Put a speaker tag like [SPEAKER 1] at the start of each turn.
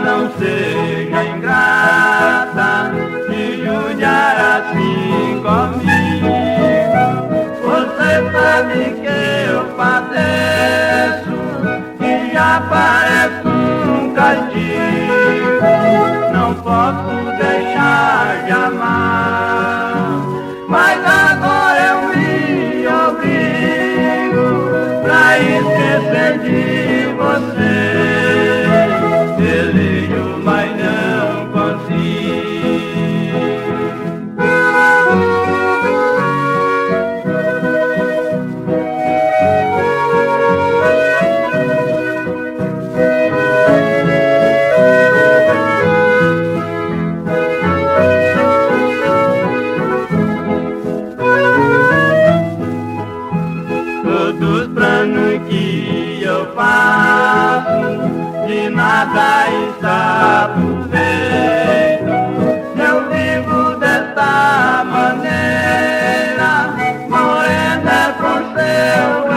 [SPEAKER 1] Não seja ingrata de judiar assim comigo. Você sabe que eu padeço, que já parece um castigo. Não posso deixar de amar, mas agora eu me obrigo pra esquecer de você. Desejo, mas não consigo. Todos os planos que eu faço, de nada está feito. Eu vivo desta maneira, morena com seu